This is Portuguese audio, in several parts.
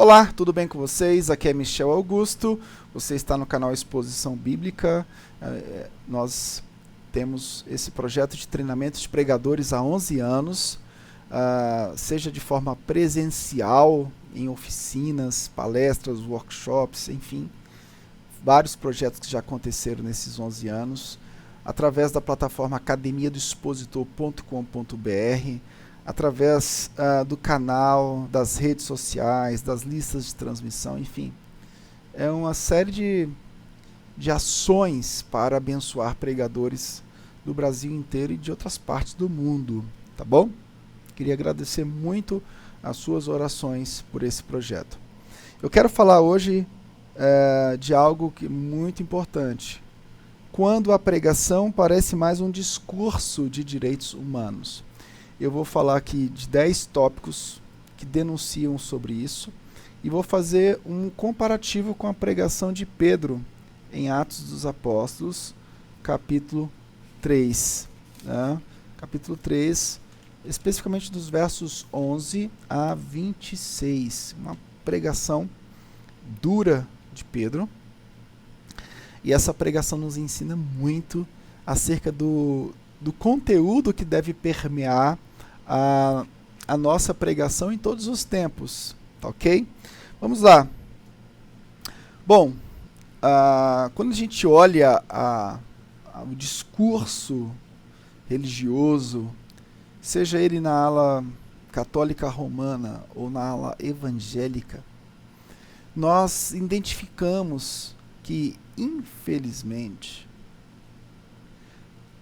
Olá, tudo bem com vocês? Aqui é Michel Augusto, você está no canal Exposição Bíblica. Nós temos esse projeto de treinamento de pregadores há 11 anos, seja de forma presencial, em oficinas, palestras, workshops, enfim, vários projetos que já aconteceram nesses 11 anos, através da plataforma academiadoexpositor.com.br, através do canal, das redes sociais, das listas de transmissão, enfim. É uma série de ações para abençoar pregadores do Brasil inteiro e de outras partes do mundo, tá bom? Queria agradecer muito as suas orações por esse projeto. Eu quero falar hoje de algo que é muito importante. Quando a pregação parece mais um discurso de direitos humanos. Eu vou falar aqui de 10 tópicos que denunciam sobre isso e vou fazer um comparativo com a pregação de Pedro em Atos dos Apóstolos, capítulo 3. Né? Capítulo 3, especificamente dos versos 11 a 26. Uma pregação dura de Pedro. E essa pregação nos ensina muito acerca do conteúdo que deve permear a nossa pregação em todos os tempos, tá ok? Vamos lá. Bom, quando a gente olha o discurso religioso, seja ele na ala católica romana ou na ala evangélica, nós identificamos que, infelizmente,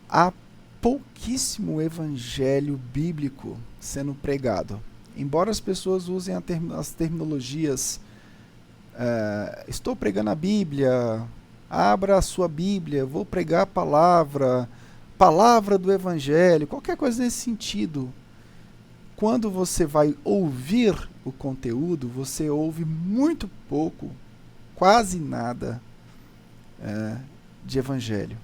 há pouquíssimo evangelho bíblico sendo pregado. Embora as pessoas usem as terminologias estou pregando a Bíblia, abra a sua Bíblia, vou pregar a palavra do evangelho, qualquer coisa nesse sentido. Quando você vai ouvir o conteúdo, você ouve muito pouco, quase nada de evangelho.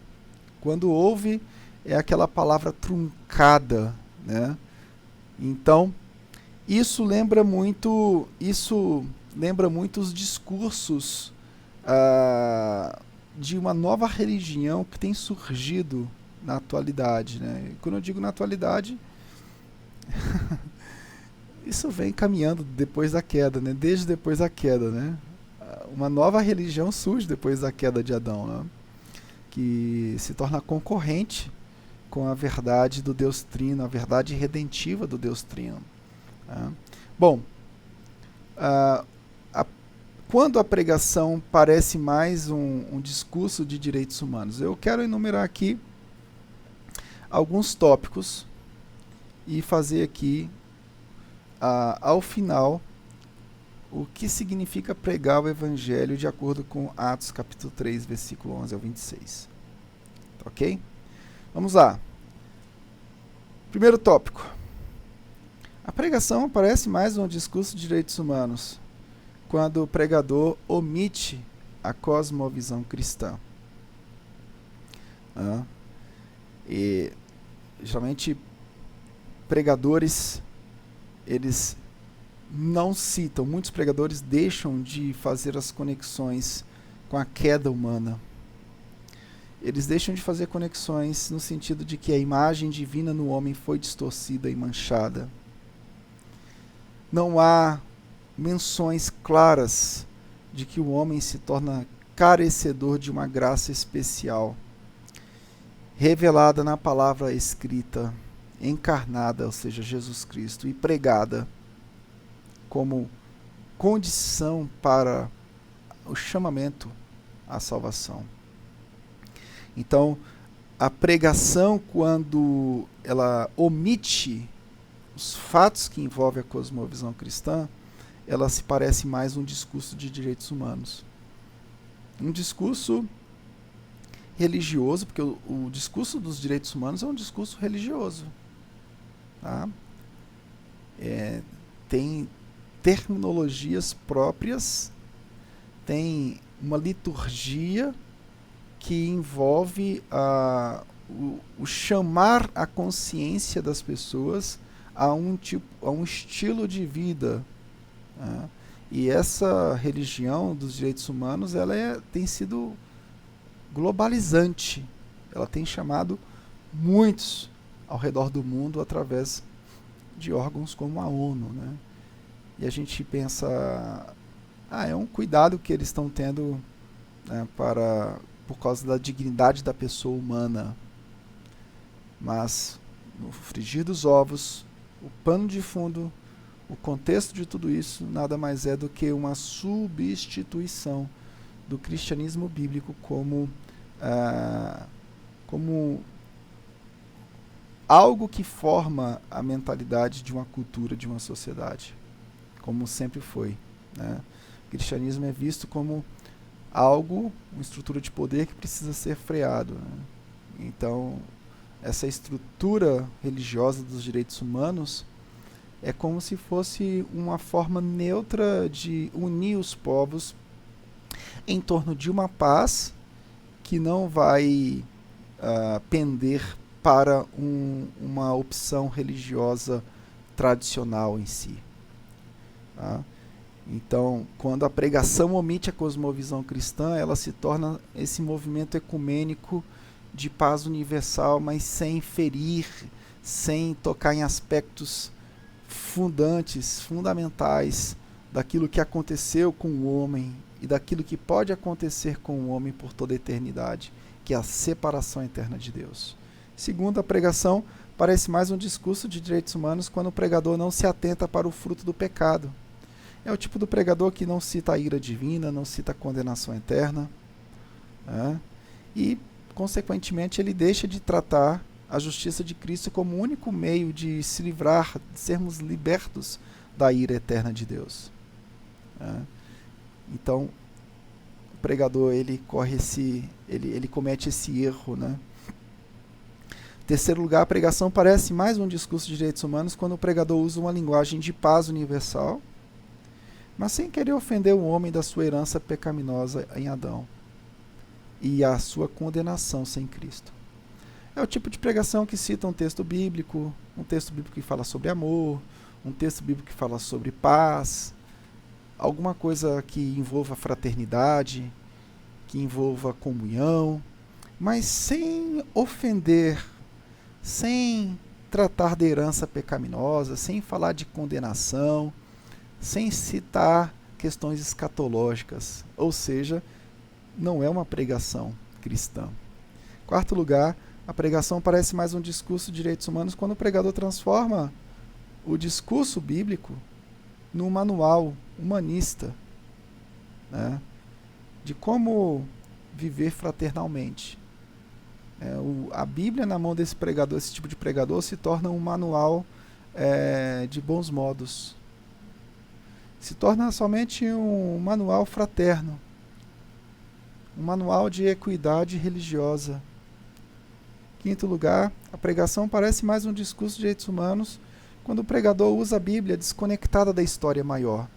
Quando ouve, é aquela palavra truncada, né? Então, isso lembra muito os discursos de uma nova religião que tem surgido na atualidade, né? Quando eu digo na atualidade, isso vem caminhando depois da queda, né? Desde depois da queda, né? Uma nova religião surge depois da queda de Adão, né? Que se torna concorrente com a verdade do Deus Trino, a verdade redentiva do Deus Trino. Bom, quando a pregação parece mais um discurso de direitos humanos, eu quero enumerar aqui alguns tópicos e fazer aqui, ao final, o que significa pregar o Evangelho de acordo com Atos capítulo 3, versículo 11 ao 26. Ok? Vamos lá. Primeiro tópico. A pregação parece mais um discurso de direitos humanos quando o pregador omite a cosmovisão cristã. E geralmente pregadores, eles não citam, muitos pregadores deixam de fazer as conexões com a queda humana. Eles deixam de fazer conexões no sentido de que a imagem divina no homem foi distorcida e manchada. Não há menções claras de que o homem se torna carecedor de uma graça especial, revelada na palavra escrita, encarnada, ou seja, Jesus Cristo, e pregada como condição para o chamamento à salvação. Então, a pregação, quando ela omite os fatos que envolvem a cosmovisão cristã, ela se parece mais um discurso de direitos humanos. Um discurso religioso, porque o discurso dos direitos humanos é um discurso religioso. Tá? Tem terminologias próprias, tem uma liturgia que envolve o chamar a consciência das pessoas a um estilo de vida E essa religião dos direitos humanos, ela tem sido globalizante. Ela tem chamado muitos ao redor do mundo através de órgãos como a ONU, né? E a gente pensa, é um cuidado que eles estão tendo, né, por causa da dignidade da pessoa humana. Mas, no frigir dos ovos, o pano de fundo, o contexto de tudo isso, nada mais é do que uma substituição do cristianismo bíblico como algo que forma a mentalidade de uma cultura, de uma sociedade, como sempre foi, né? O cristianismo é visto como algo, uma estrutura de poder que precisa ser freado, né? Então, essa estrutura religiosa dos direitos humanos é como se fosse uma forma neutra de unir os povos em torno de uma paz que não vai pender para uma opção religiosa tradicional em si. Tá? Então, quando a pregação omite a cosmovisão cristã, ela se torna esse movimento ecumênico de paz universal, mas sem ferir, sem tocar em aspectos fundamentais daquilo que aconteceu com o homem e daquilo que pode acontecer com o homem por toda a eternidade, que é a separação eterna de Deus. Segundo, a pregação parece mais um discurso de direitos humanos quando o pregador não se atenta para o fruto do pecado. É o tipo do pregador que não cita a ira divina, não cita a condenação eterna, né? E, consequentemente, ele deixa de tratar a justiça de Cristo como o único meio de se livrar, de sermos libertos da ira eterna de Deus, né? Então, o pregador ele comete esse erro, né? Terceiro lugar, a pregação parece mais um discurso de direitos humanos quando o pregador usa uma linguagem de paz universal, mas sem querer ofender o homem da sua herança pecaminosa em Adão e a sua condenação sem Cristo. É o tipo de pregação que cita um texto bíblico que fala sobre amor, um texto bíblico que fala sobre paz, alguma coisa que envolva fraternidade, que envolva comunhão, mas sem ofender, sem tratar de herança pecaminosa, sem falar de condenação, sem citar questões escatológicas, ou seja, não é uma pregação cristã. Quarto lugar, a pregação parece mais um discurso de direitos humanos quando o pregador transforma o discurso bíblico num manual humanista, né, de como viver fraternalmente. A Bíblia na mão desse pregador, esse tipo de pregador, se torna um manual de bons modos. Se torna somente um manual fraterno, um manual de equidade religiosa. Quinto lugar, a pregação parece mais um discurso de direitos humanos quando o pregador usa a Bíblia desconectada da história maior.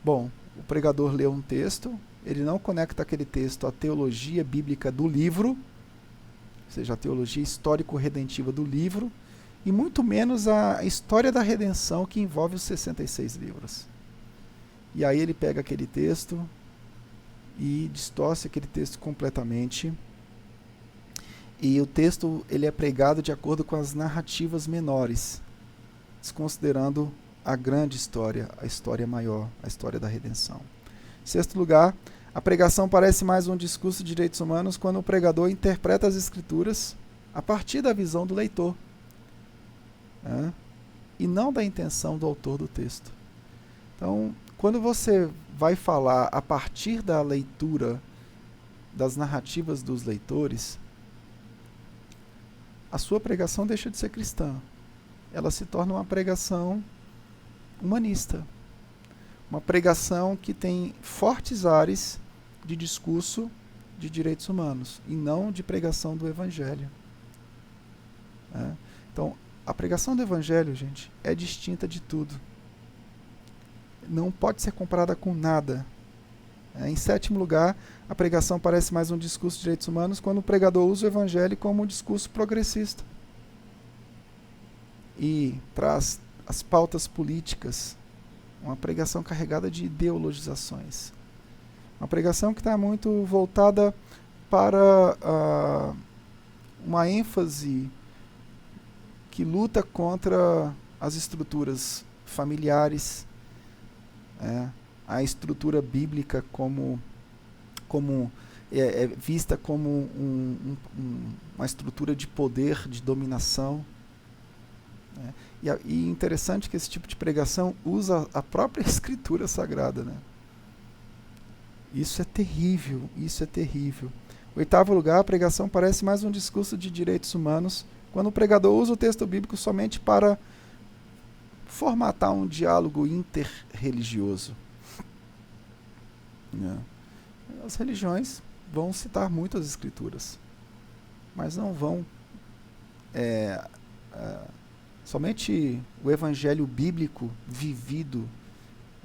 Bom, o pregador lê um texto, ele não conecta aquele texto à teologia bíblica do livro, ou seja, a teologia histórico-redentiva do livro, e muito menos a história da redenção que envolve os 66 livros. E aí ele pega aquele texto e distorce aquele texto completamente. E o texto ele é pregado de acordo com as narrativas menores, desconsiderando a grande história, a história maior, a história da redenção. Sexto lugar, a pregação parece mais um discurso de direitos humanos quando o pregador interpreta as escrituras a partir da visão do leitor, né, e não da intenção do autor do texto. Então, quando você vai falar a partir da leitura das narrativas dos leitores, a sua pregação deixa de ser cristã. Ela se torna uma pregação humanista. Uma pregação que tem fortes ares de discurso de direitos humanos e não de pregação do Evangelho. Então, a pregação do Evangelho, gente, é distinta de tudo. Não pode ser comparada com nada. Em sétimo lugar, a pregação parece mais um discurso de direitos humanos quando o pregador usa o Evangelho como um discurso progressista e traz as pautas políticas uma pregação carregada de ideologizações. Uma pregação que está muito voltada para uma ênfase que luta contra as estruturas familiares, a estrutura bíblica como vista como uma estrutura de poder, de dominação. E interessante que esse tipo de pregação usa a própria escritura sagrada, né? Isso é terrível, isso é terrível. Oitavo lugar, a pregação parece mais um discurso de direitos humanos, quando o pregador usa o texto bíblico somente para formatar um diálogo interreligioso. As religiões vão citar muito as escrituras, mas não vão somente o evangelho bíblico vivido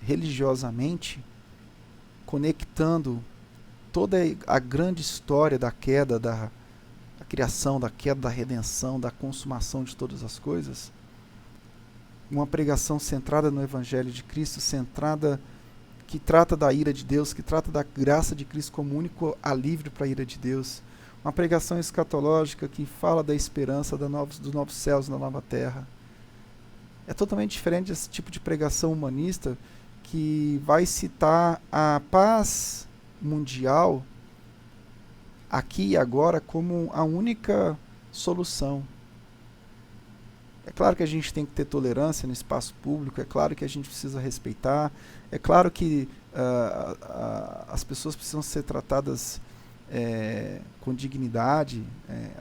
religiosamente, conectando toda a grande história da queda, da criação, da queda, da redenção, da consumação de todas as coisas. Uma pregação centrada no evangelho de Cristo, centrada, que trata da ira de Deus, que trata da graça de Cristo como único alívio para a ira de Deus. Uma pregação escatológica que fala da esperança dos novos céus e da nova terra. É totalmente diferente desse tipo de pregação humanista que vai citar a paz mundial aqui e agora como a única solução. É claro que a gente tem que ter tolerância no espaço público, é claro que a gente precisa respeitar, é claro que as pessoas precisam ser tratadas com dignidade,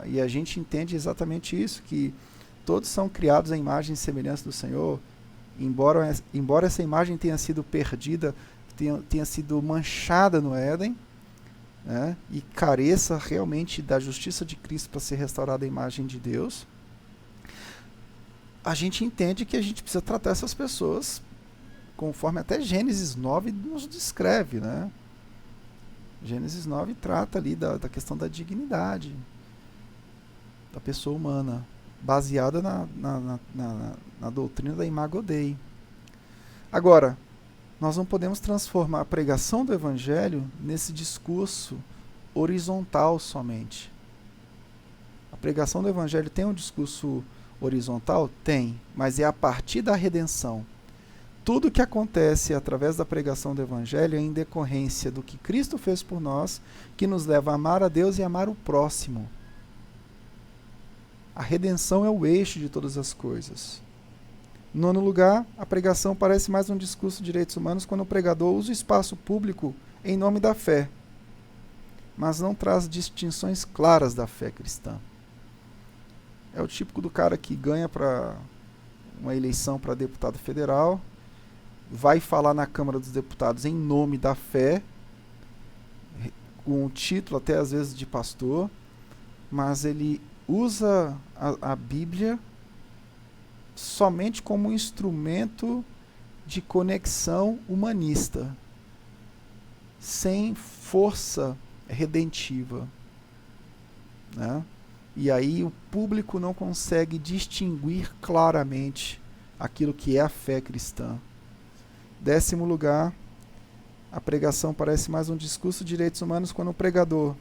e a gente entende exatamente isso, que todos são criados à imagem e semelhança do Senhor, embora essa imagem tenha sido perdida, tenha sido manchada no Éden, né, e careça realmente da justiça de Cristo para ser restaurada a imagem de Deus, a gente entende que a gente precisa tratar essas pessoas conforme até Gênesis 9 nos descreve, né? Gênesis 9 trata ali da questão da dignidade da pessoa humana, baseada na doutrina da Imago Dei. Agora, nós não podemos transformar a pregação do Evangelho nesse discurso horizontal somente. A pregação do Evangelho tem um discurso horizontal? Tem, mas é a partir da redenção. Tudo que acontece através da pregação do Evangelho é em decorrência do que Cristo fez por nós, que nos leva a amar a Deus e amar o próximo. A redenção é o eixo de todas as coisas. Nono lugar, a pregação parece mais um discurso de direitos humanos quando o pregador usa o espaço público em nome da fé, mas não traz distinções claras da fé cristã. É o típico do cara que ganha para uma eleição para deputado federal, vai falar na Câmara dos Deputados em nome da fé, com o título até às vezes de pastor, mas ele usa a Bíblia somente como um instrumento de conexão humanista, sem força redentiva, né? E aí o público não consegue distinguir claramente aquilo que é a fé cristã. 10º lugar, a pregação parece mais um discurso de direitos humanos quando o pregador,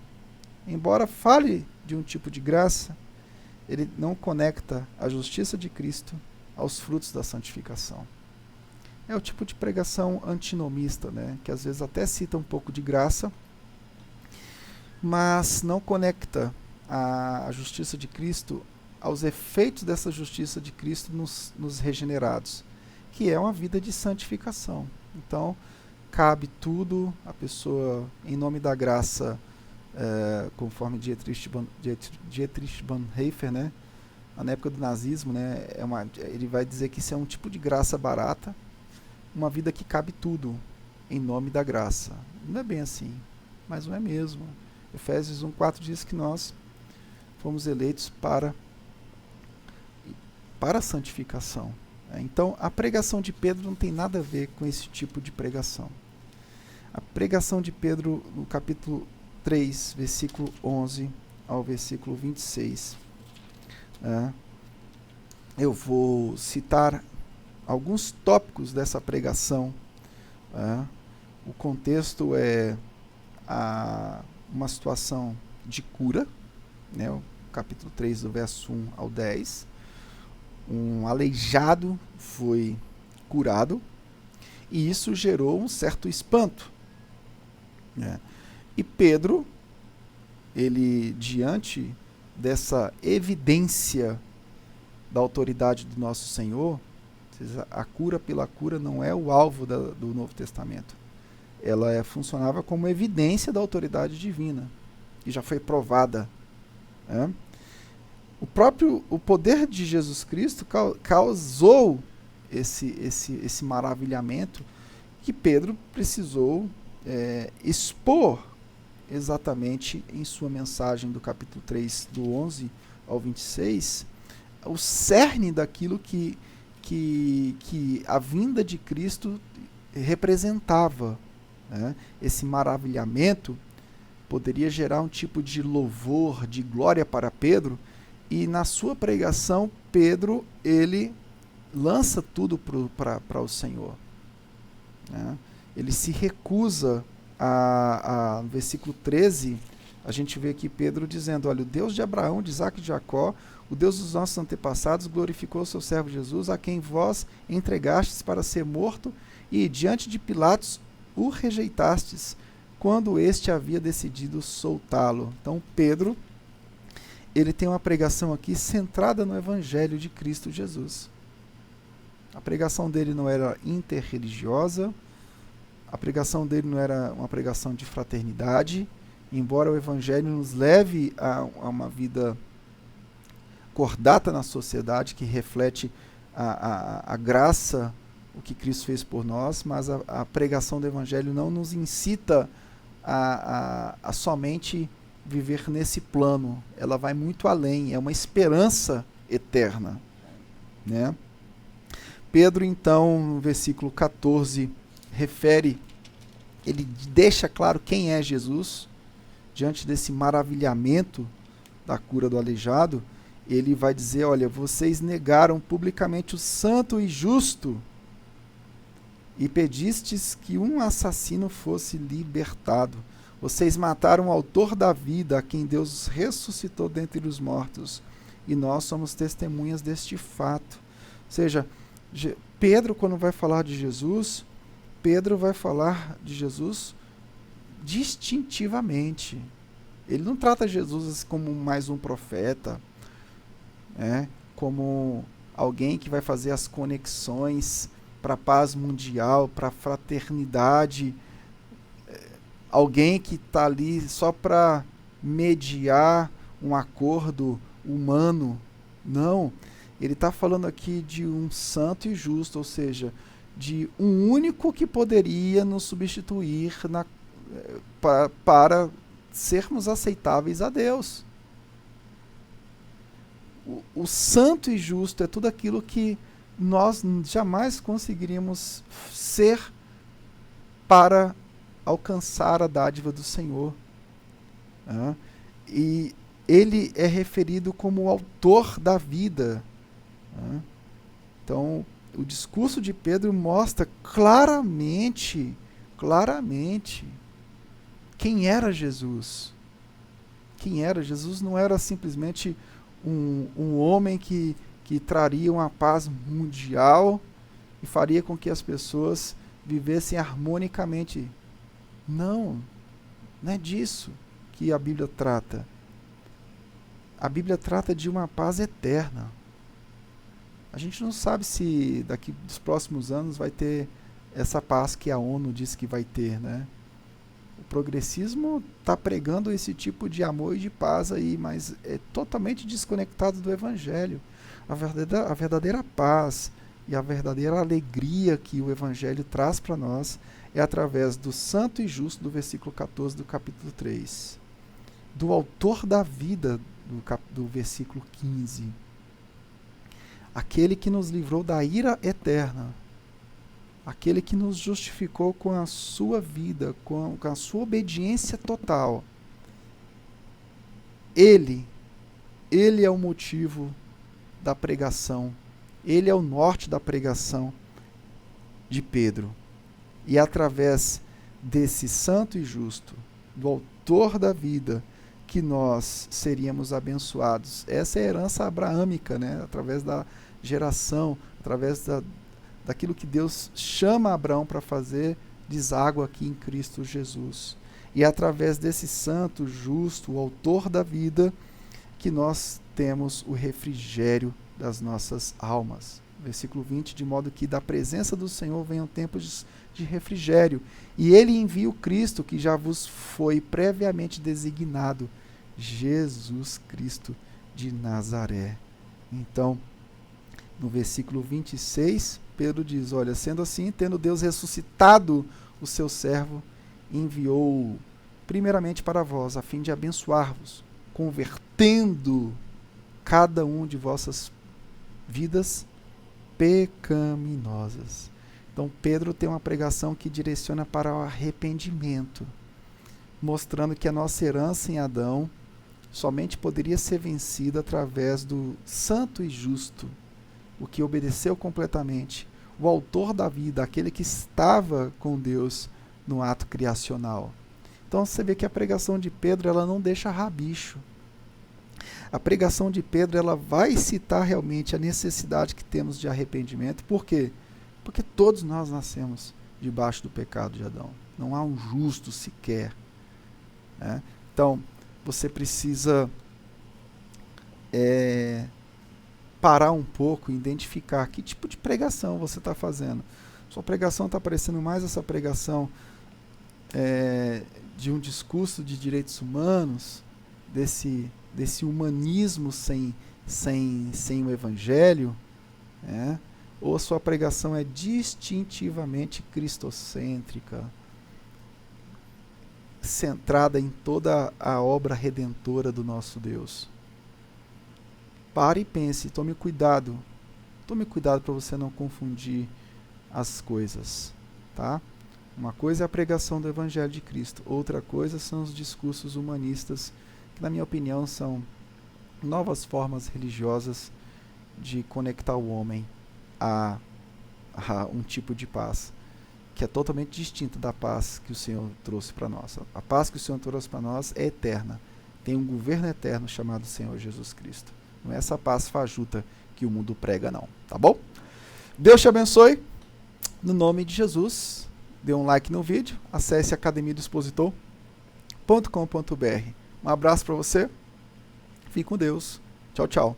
embora fale de um tipo de graça, ele não conecta a justiça de Cristo aos frutos da santificação. É o tipo de pregação antinomista, né? Que às vezes até cita um pouco de graça, mas não conecta a justiça de Cristo aos efeitos dessa justiça de Cristo nos regenerados, que é uma vida de santificação. Então, cabe tudo a pessoa, em nome da graça, conforme Dietrich Bonhoeffer, né, na época do nazismo, né, ele vai dizer que isso é um tipo de graça barata, uma vida que cabe tudo em nome da graça. Não é bem assim, mas não é mesmo. Efésios 1:4 diz que nós fomos eleitos para a santificação. Então, a pregação de Pedro não tem nada a ver com esse tipo de pregação. A pregação de Pedro, no capítulo 3, versículo 11 ao versículo 26. Eu vou citar alguns tópicos dessa pregação. O contexto é uma situação de cura, né? O capítulo 3, do verso 1 ao 10. Um aleijado foi curado, e isso gerou um certo espanto, né? E Pedro, ele, diante dessa evidência da autoridade do nosso Senhor, a cura pela cura não é o alvo do Novo Testamento. Ela funcionava como evidência da autoridade divina, que já foi provada, né? O poder de Jesus Cristo causou esse maravilhamento que Pedro precisou expor exatamente em sua mensagem do capítulo 3, do 11 ao 26, o cerne daquilo que a vinda de Cristo representava, né? Esse maravilhamento poderia gerar um tipo de louvor, de glória para Pedro, e na sua pregação, Pedro, ele lança tudo para o Senhor, né? Ele se recusa no versículo 13, a gente vê aqui Pedro dizendo: olha, o Deus de Abraão, de Isaque e de Jacó, o Deus dos nossos antepassados, glorificou o seu servo Jesus, a quem vós entregastes para ser morto, e diante de Pilatos o rejeitastes, quando este havia decidido soltá-lo. Então Pedro, ele tem uma pregação aqui centrada no Evangelho de Cristo Jesus. A pregação dele não era interreligiosa, a pregação dele não era uma pregação de fraternidade, embora o Evangelho nos leve a uma vida cordata na sociedade, que reflete a graça, o que Cristo fez por nós, mas a pregação do Evangelho não nos incita a somente viver nesse plano. Ela vai muito além, é uma esperança eterna, né? Pedro, então, no versículo 14, ele deixa claro quem é Jesus. Diante desse maravilhamento da cura do aleijado, ele vai dizer: olha, vocês negaram publicamente o santo e justo e pedistes que um assassino fosse libertado. Vocês mataram o autor da vida, a quem Deus ressuscitou dentre os mortos, e nós somos testemunhas deste fato. Ou seja, Pedro, quando vai falar de Jesus, Pedro vai falar de Jesus distintivamente. Ele não trata Jesus como mais um profeta, como alguém que vai fazer as conexões para a paz mundial, para a fraternidade, alguém que está ali só para mediar um acordo humano. Não, ele está falando aqui de um santo e justo, ou seja, de um único que poderia nos substituir para sermos aceitáveis a Deus. O santo e justo é tudo aquilo que nós jamais conseguiríamos ser para alcançar a dádiva do Senhor. E ele é referido como o autor da vida. Então, o discurso de Pedro mostra claramente quem era Jesus. Quem era Jesus não era simplesmente um homem que traria uma paz mundial e faria com que as pessoas vivessem harmonicamente. Não é disso que a Bíblia trata. A Bíblia trata de uma paz eterna. A gente não sabe se daqui dos próximos anos vai ter essa paz que a ONU diz que vai ter, né? O progressismo está pregando esse tipo de amor e de paz aí, mas é totalmente desconectado do Evangelho. A verdadeira paz e a verdadeira alegria que o Evangelho traz para nós é através do santo e justo do versículo 14 do capítulo 3. Do autor da vida do versículo 15. Aquele que nos livrou da ira eterna. Aquele que nos justificou com a sua vida, com a sua obediência total. Ele é o motivo da pregação. Ele é o norte da pregação de Pedro. E através desse santo e justo, do autor da vida, que nós seríamos abençoados. Essa é a herança abraâmica, né? Através da geração, através daquilo que Deus chama Abraão para fazer, deságua aqui em Cristo Jesus. E é através desse santo, justo, o autor da vida, que nós temos o refrigério das nossas almas. Versículo 20, de modo que da presença do Senhor venham tempos de refrigério, e ele envia o Cristo que já vos foi previamente designado, Jesus Cristo de Nazaré. Então, no versículo 26, Pedro diz, olha, sendo assim, tendo Deus ressuscitado o seu servo, enviou-o primeiramente para vós, a fim de abençoar-vos, convertendo cada um de vossas vidas pecaminosas. Então Pedro tem uma pregação que direciona para o arrependimento, mostrando que a nossa herança em Adão somente poderia ser vencida através do santo e justo, o que obedeceu completamente, o autor da vida, aquele que estava com Deus no ato criacional. Então você vê que a pregação de Pedro, ela não deixa rabicho. A pregação de Pedro, ela vai citar realmente a necessidade que temos de arrependimento. Por quê? Porque todos nós nascemos debaixo do pecado de Adão. Não há um justo sequer, né? Então, você precisa parar um pouco e identificar que tipo de pregação você está fazendo. Sua pregação está parecendo mais essa pregação de um discurso de direitos humanos, desse humanismo sem o evangelho, né? Ou a sua pregação é distintivamente cristocêntrica, centrada em toda a obra redentora do nosso Deus. Pare e pense, tome cuidado para você não confundir as coisas, tá? Uma coisa é a pregação do Evangelho de Cristo, outra coisa são os discursos humanistas, que na minha opinião são novas formas religiosas de conectar o homem a um tipo de paz que é totalmente distinta da paz que o Senhor trouxe para nós. A paz que o Senhor trouxe para nós é eterna, tem um governo eterno chamado Senhor Jesus Cristo. Não é essa paz fajuta que o mundo prega, não, tá bom? Deus te abençoe, no nome de Jesus. Dê um like no vídeo, acesse academiadoexpositor.com.br. Um abraço para você, fique com Deus, tchau, tchau.